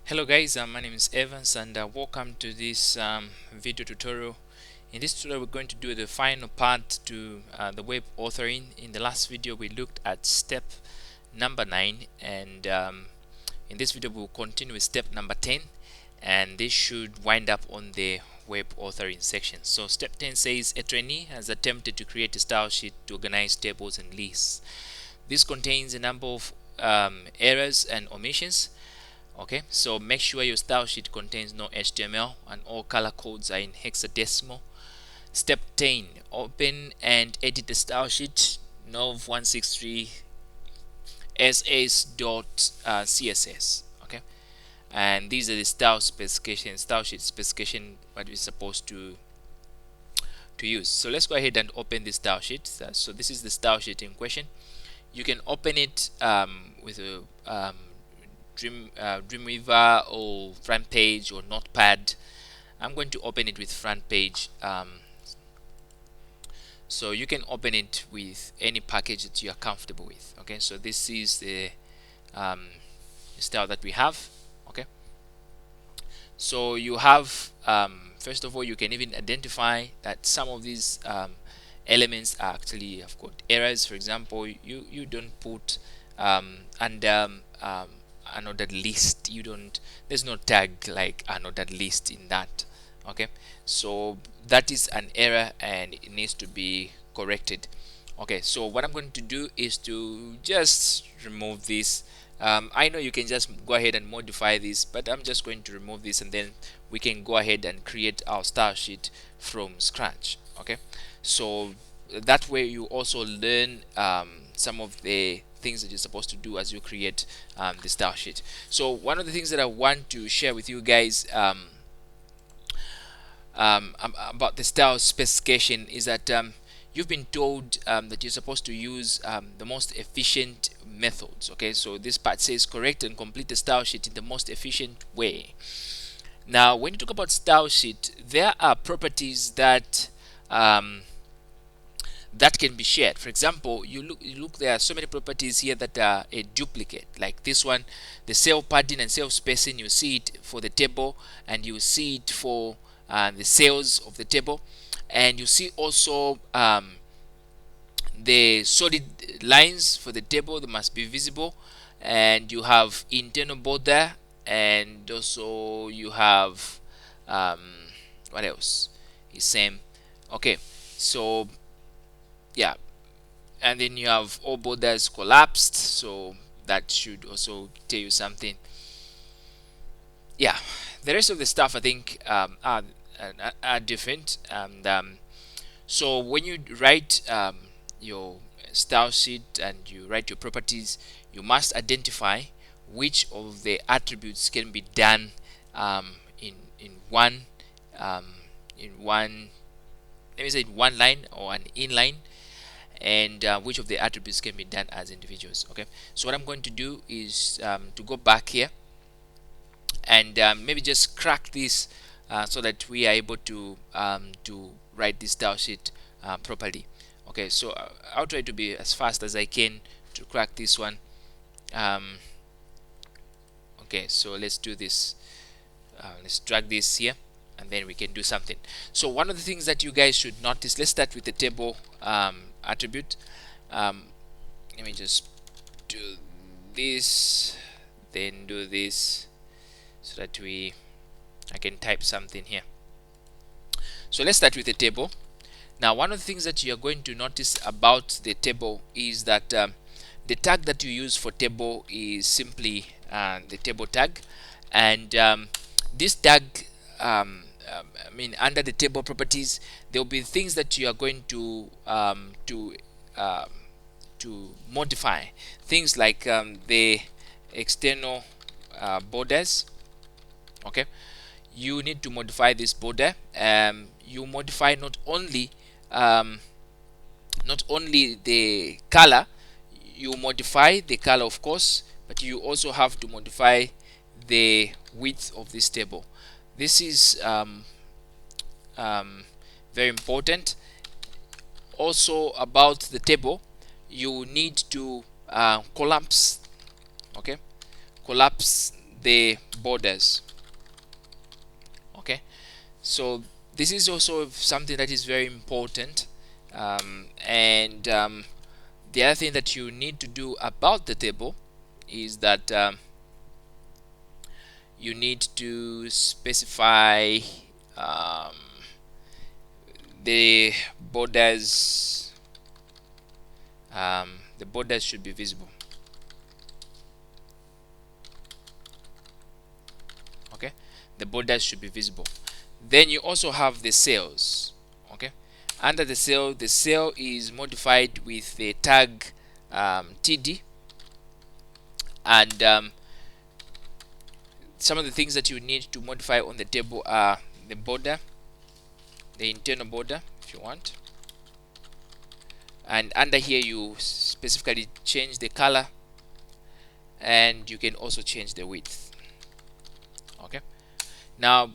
Hello guys, my name is Evans and welcome to this video tutorial. In this tutorial we're going to do the final part to the web authoring. In the last video we looked at step number 9 and in this video we'll continue with step number 10, and this should wind up on the web authoring section. So step 10 says a trainee has attempted to create a style sheet to organize tables and lists. This contains a number of errors and omissions. Okay, so make sure your style sheet contains no HTML and all color codes are in hexadecimal. Step 10, open and edit the style sheet nov163 ss.css. Okay, and these are the style sheet specification what we're supposed to use. So let's go ahead and open the style sheet. So this is the style sheet in question. You can open it with a Dreamweaver or front page or notepad. I'm going to open it with front page, so you can open it with any package that you are comfortable with. Okay, so this is the style that we have. Okay, so you have first of all, you can even identify that some of these elements are actually have got errors. For example, you don't put under another list, there's no tag like another list in that. Okay, so that is an error and it needs to be corrected. Okay, so what I'm going to do is to just remove this. I know you can just go ahead and modify this, but I'm just going to remove this and then we can go ahead and create our style sheet from scratch. Okay, so that way you also learn some of the things that you're supposed to do as you create the style sheet. So one of the things that I want to share with you guys about the style specification is that you've been told that you're supposed to use the most efficient methods. Okay, so this part says correct and complete the style sheet in the most efficient way. Now when you talk about style sheet, there are properties that that can be shared. For example, you look, there are so many properties here that are a duplicate, like this one, the cell padding and cell spacing. You see it for the table and you see it for the cells of the table, and you see also the solid lines for the table, they must be visible, and you have internal border, and also you have what else is same. Okay, so yeah, and then you have all borders collapsed, so that should also tell you something. Yeah, the rest of the stuff I think are different, and so when you write your style sheet and you write your properties, you must identify which of the attributes can be done in one let me say in one line or an inline, and which of the attributes can be done as individuals. Okay, so what I'm going to do is to go back here and maybe just crack this so that we are able to write this style sheet properly. Okay, so I'll try to be as fast as I can to crack this one. Okay, so let's do this. Let's drag this here and then we can do something. So one of the things that you guys should notice, let's start with the table attribute. Let me just do this, then do this, so that I can type something here. So let's start with the table. Now one of the things that you are going to notice about the table is that the tag that you use for table is simply the table tag, and this tag I mean, under the table properties, there will be things that you are going to modify. Things like the external borders. Okay, you need to modify this border. You modify not only the color, you modify the color of course, but you also have to modify the width of this table. This is very important. Also about the table, you need to collapse, okay, collapse the borders. Okay, so this is also something that is very important, and the other thing that you need to do about the table is that you need to specify um, the borders. The borders should be visible. Okay, the borders should be visible. Then you also have the cells. Okay, under the cell is modified with the tag TD, and some of the things that you need to modify on the table are the border, the internal border if you want, and under here you specifically change the color, and you can also change the width. Okay, now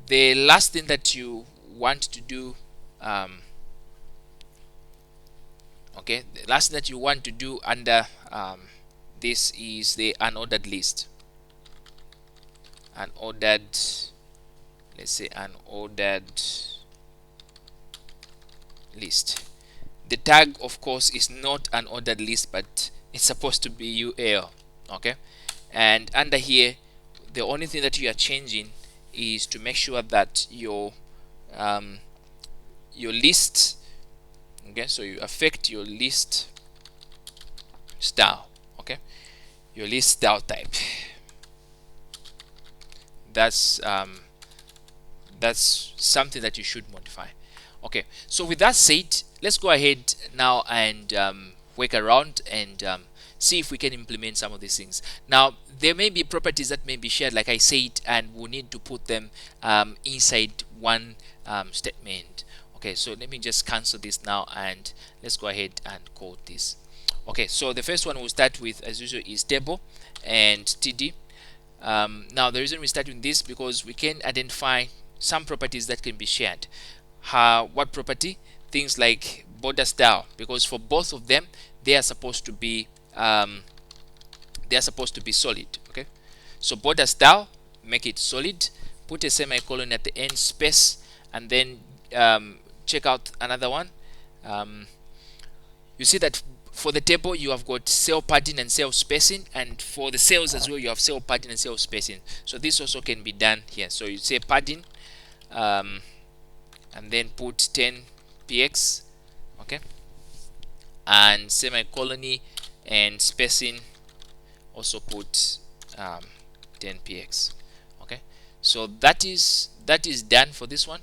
the last thing that you want to do okay, the last thing that you want to do under this is the unordered list. Unordered, let's say unordered list. The tag of course is not an ordered list, but it's supposed to be UL. Okay, and under here the only thing that you are changing is to make sure that your list, okay, so you affect your list style. Okay, your list style type. That's something that you should modify. Okay, so with that said, let's go ahead now and work around and see if we can implement some of these things. Now there may be properties that may be shared, like I said, and we'll need to put them inside one statement. Okay, so let me just cancel this now and let's go ahead and code this. Okay, so the first one we'll start with, as usual, is table and TD. Now the reason we start with this because we can identify some properties that can be shared. What property? Things like border style, because for both of them they are supposed to be solid. Okay, so border style, make it solid, put a semicolon at the end, space, and then check out another one. You see that for the table you have got cell padding and cell spacing, and for the cells as well you have cell padding and cell spacing. So this also can be done here. So you say padding and then put 10 px, okay, and semicolon, and spacing also put 10 px. Okay, so that is done for this one,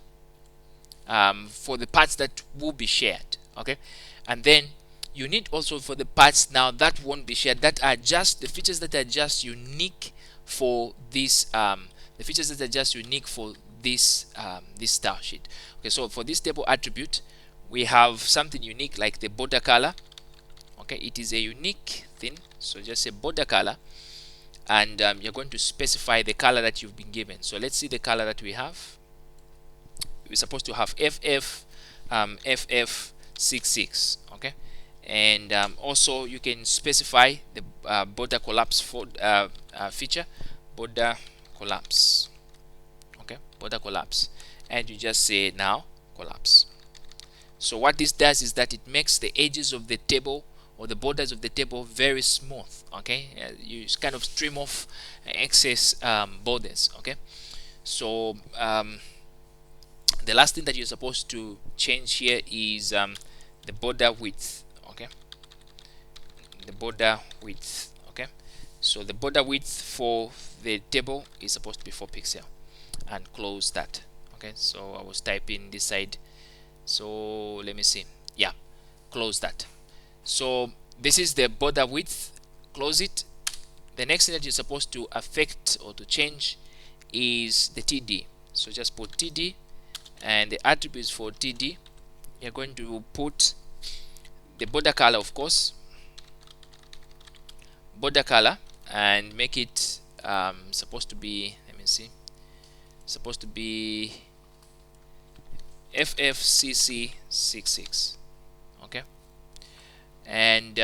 for the parts that will be shared. Okay, and then you need also for the parts now that won't be shared, that are just the features that are just unique for this the features that are just unique for this this style sheet. Okay, so for this table attribute we have something unique like the border color. Okay, it is a unique thing, so just say border color, and you're going to specify the color that you've been given. So let's see the color that we have. We're supposed to have FF66. Okay, and also you can specify the border collapse for feature, border collapse. Okay, border collapse, and you just say now collapse. So what this does is that it makes the edges of the table or the borders of the table very smooth. Okay, you kind of trim off excess borders. Okay, so the last thing that you're supposed to change here is the border width. Okay, the border width. Okay, so the border width for the table is supposed to be 4 pixels, and close that. Okay, so I was typing this side, so let me see. Yeah, close that. So this is the border width. Close it. The next thing that you're supposed to affect or to change is the TD. So just put TD, and the attributes for TD, you're going to put the border color, of course, border color, and make it supposed to be, let me see, supposed to be FFCC66. Okay, and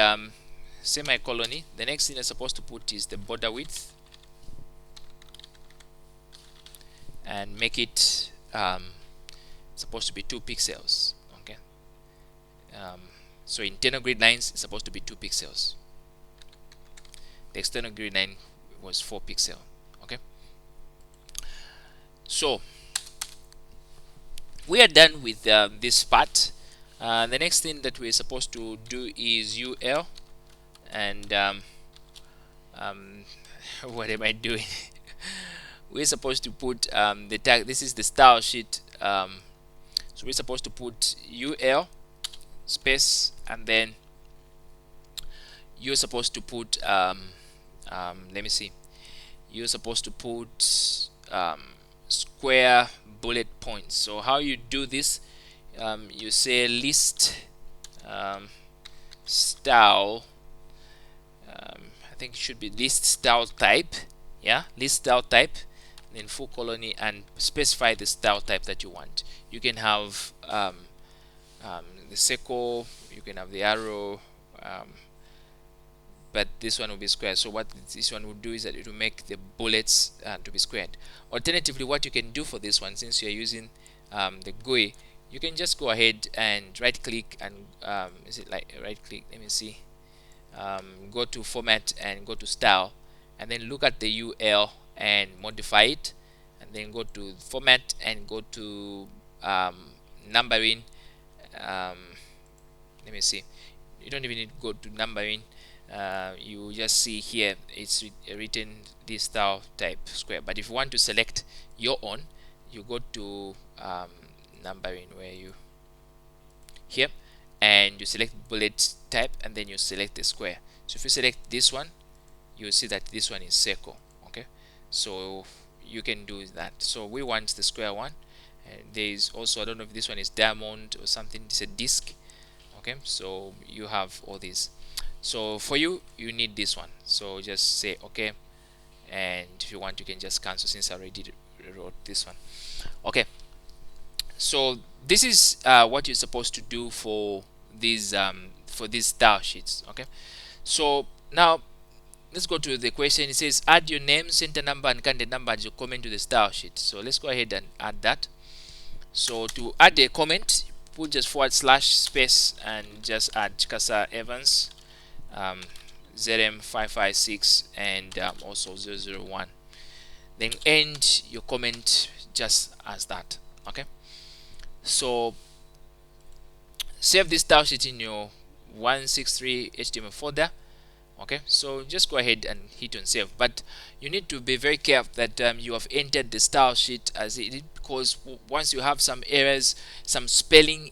semicolon. The next thing I'm supposed to put is the border width. and make it supposed to be 2 pixels. Okay, um, so internal grid lines is supposed to be 2 pixels. The external grid line was 4 pixel. Okay, so we are done with this part. The next thing that we're supposed to do is UL, and um, what am I doing? We're supposed to put the tag. This is the style sheet, so we're supposed to put UL space, and then you're supposed to put let me see, you're supposed to put square bullet points. So how you do this, you say list style, I think it should be list style type, yeah, list style type, then full colony, and specify the style type that you want. You can have the circle, you can have the arrow, but this one will be square. So what this one will do is that it will make the bullets to be squared. Alternatively, what you can do for this one, since you're using the GUI, you can just go ahead and right click and is it like right click, let me see, go to format and go to style, and then look at the UL and modify it, and then go to format and go to numbering. Let me see, you don't even need to go to numbering. You just see here it's written this style type square, but if you want to select your own, you go to numbering, where you here, and you select bullet type, and then you select the square. So if you select this one, you'll see that this one is circle. Okay, so you can do that. So we want the square one, and there is also, I don't know if this one is diamond or something, it's a disc. Okay, so you have all these. So for you need this one, so just say okay, and if you want you can just cancel, since I already wrote this one. Okay, so this is what you're supposed to do for these style sheets. Okay, so now let's go to the question. It says add your name, center number, and candidate number as your comment to the style sheet. So let's go ahead and add that. So to add a comment, put just / space and just add Chikasa Evans, ZM556, and also 001. Then end your comment just as that. Okay, so save this style sheet in your 163 HTML folder. Okay, so just go ahead and hit on save, but you need to be very careful that you have entered the style sheet as it is, because once you have some errors, some spelling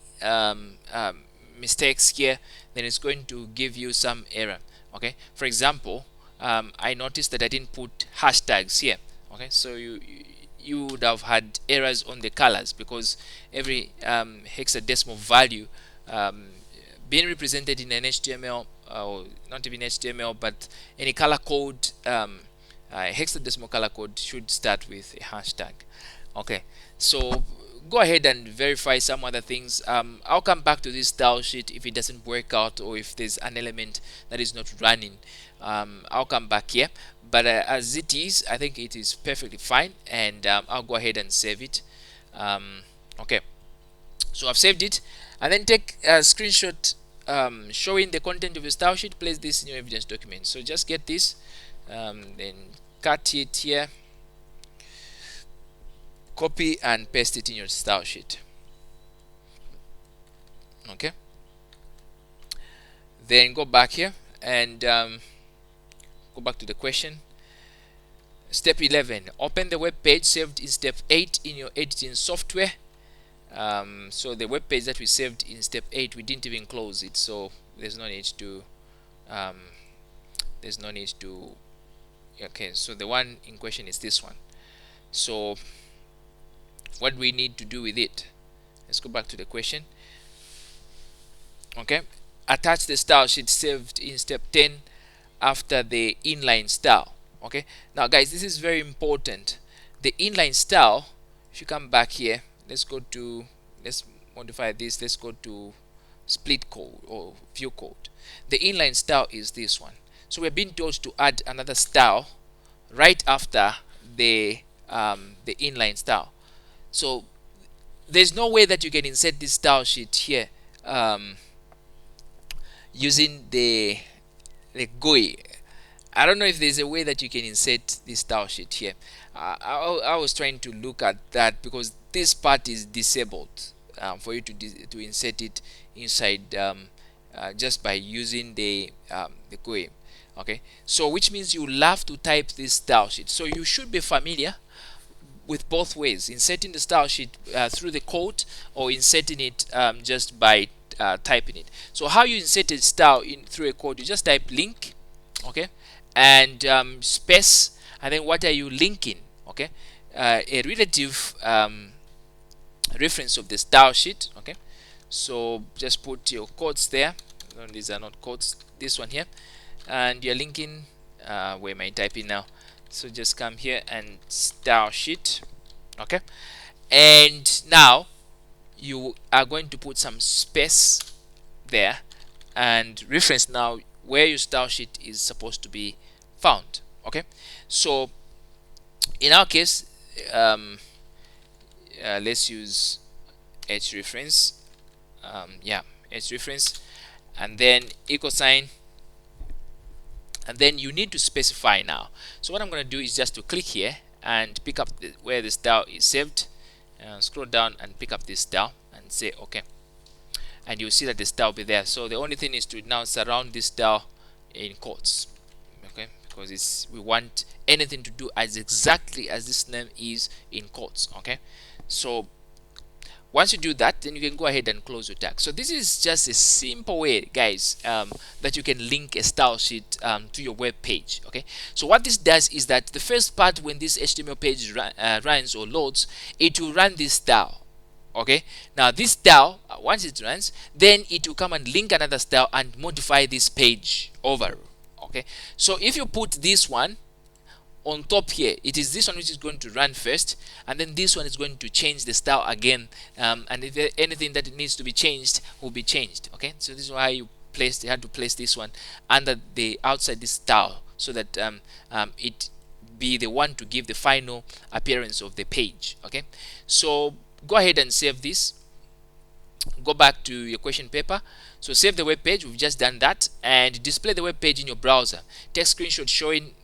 mistakes here, then it's going to give you some error. Okay, for example, I noticed that I didn't put hashtags here. Okay, so you would have had errors on the colors, because every hexadecimal value being represented in an HTML, or not even HTML, but any color code, hexadecimal color code should start with a hashtag. Okay, so go ahead and verify some other things. I'll come back to this style sheet if it doesn't work out, or if there's an element that is not running. I'll come back here, but as it is, I think it is perfectly fine, and I'll go ahead and save it. Okay, so I've saved it, and then take a screenshot showing the content of your style sheet. Place this in your evidence document. So just get this, then cut it here, copy and paste it in your style sheet. Okay, then go back here and go back to the question. Step 11, open the web page saved in step 8 in your editing software. So the web page that we saved in step 8, we didn't even close it, so there's no need to okay, so the one in question is this one. So what we need to do with it, let's go back to the question. Okay, attach the style sheet saved in step 10 after the inline style. Okay, now guys, this is very important. The inline style, if you come back here, let's modify this, let's go to split code or view code. The inline style is this one. So we're being told to add another style right after the the inline style. So there's no way that you can insert this style sheet here using the GUI. I don't know if there's a way that you can insert this style sheet here. I was trying to look at that because this part is disabled for you to insert it inside just by using the GUI. Okay, so which means you'll have to type this style sheet. So you should be familiar with both ways, inserting the style sheet through the code or inserting it just by typing it. So how you insert a style in through a code, you just type link, okay, and space, and then what are you linking, okay, a relative reference of the style sheet, okay. So just put your quotes there. No, these are not quotes, this one here, and you're linking where am I typing now? So just come here and style sheet, okay, and now you are going to put some space there and reference now where your style sheet is supposed to be found, okay. So in our case, let's use h reference, yeah, h reference, and then equal sign, and then you need to specify now. So what I'm going to do is just to click here and pick up where the style is saved, scroll down and pick up this style and say okay, and you'll see that the style will be there. So the only thing is to now surround this style in quotes, okay, because we want anything to do as exactly as this name is in quotes, okay. So once you do that, then you can go ahead and close your tag. So this is just a simple way, guys, that you can link a style sheet to your web page, okay. So what this does is that the first part, when this HTML page runs or loads, it will run this style, okay. Now this style, once it runs, then it will come and link another style and modify this page overall, okay. So if you put this one on top here, it is this one which is going to run first, and then this one is going to change the style again, and if anything that needs to be changed will be changed, okay. So this is why you had to place this one under the outside this style, so that it be the one to give the final appearance of the page, okay. So go ahead and save this, go back to your question paper. So save the web page, we've just done that, and display the web page in your browser. Take screenshot showing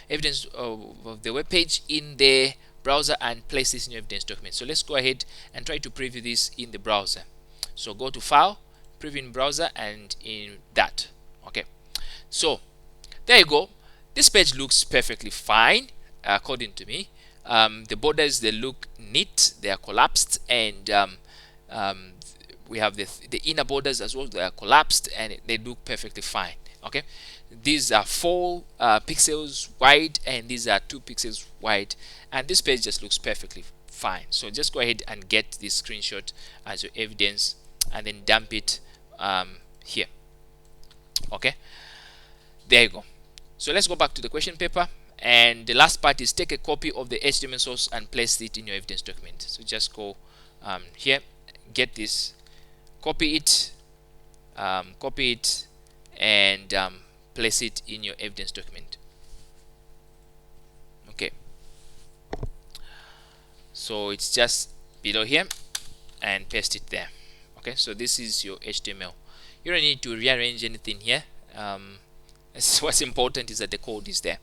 evidence of the web page in the browser and place this in your evidence document. So let's go ahead and try to preview this in the browser. So go to file, preview in browser, and in that, okay. So there you go. This page looks perfectly fine according to me. The borders, they look neat, they are collapsed, and we have the inner borders as well, they are collapsed, and they look perfectly fine, okay. These are 4 pixels wide, and these are 2 pixels wide, and this page just looks perfectly fine. So just go ahead and get this screenshot as your evidence and then dump it here, okay. There you go. So let's go back to the question paper, and the last part is take a copy of the HTML source and place it in your evidence document. So just go here, get this, copy it, and place it in your evidence document, okay. So it's just below here, and paste it there, okay. So this is your HTML. You don't need to rearrange anything here. What's important is that the code is there,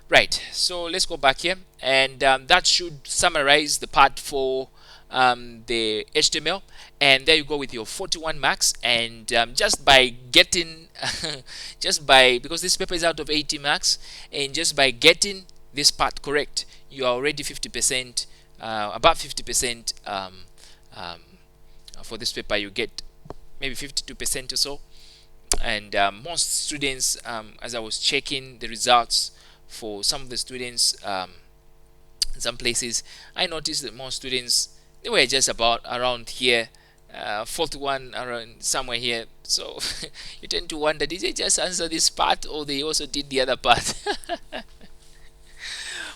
right? So let's go back here, and that should summarize the part for the HTML. And there you go with your 41 marks, and just by getting because this paper is out of 80 marks, and just by getting this part correct, you are already 50%, about 50% for this paper. You get maybe 52% or so. And most students, as I was checking the results for some of the students, in some places, I noticed that most students, they were just about around here, 41 around somewhere here. So you tend to wonder, did they just answer this part, or they also did the other part?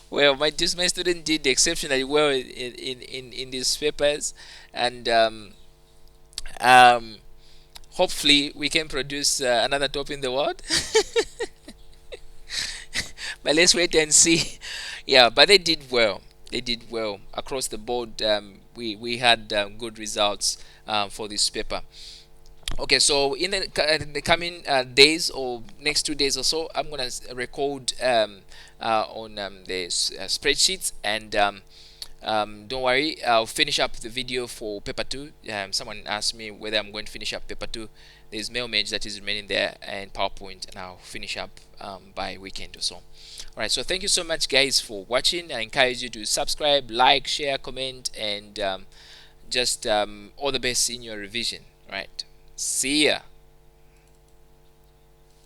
Well, my student did exceptionally well in these papers, and hopefully we can produce another top in the world. But let's wait and see. Yeah, but they did well. They did well across the board. We had good results for this paper. Okay, so in the coming days or next 2 days or so, I'm gonna record on the spreadsheets, and don't worry, I'll finish up the video for paper 2. Someone asked me whether I'm going to finish up paper 2. There's mail image that is remaining there and PowerPoint, and I'll finish up by weekend or so. Alright, so thank you so much guys for watching. I encourage you to subscribe, like, share, comment, and just all the best in your revision. Right, see ya.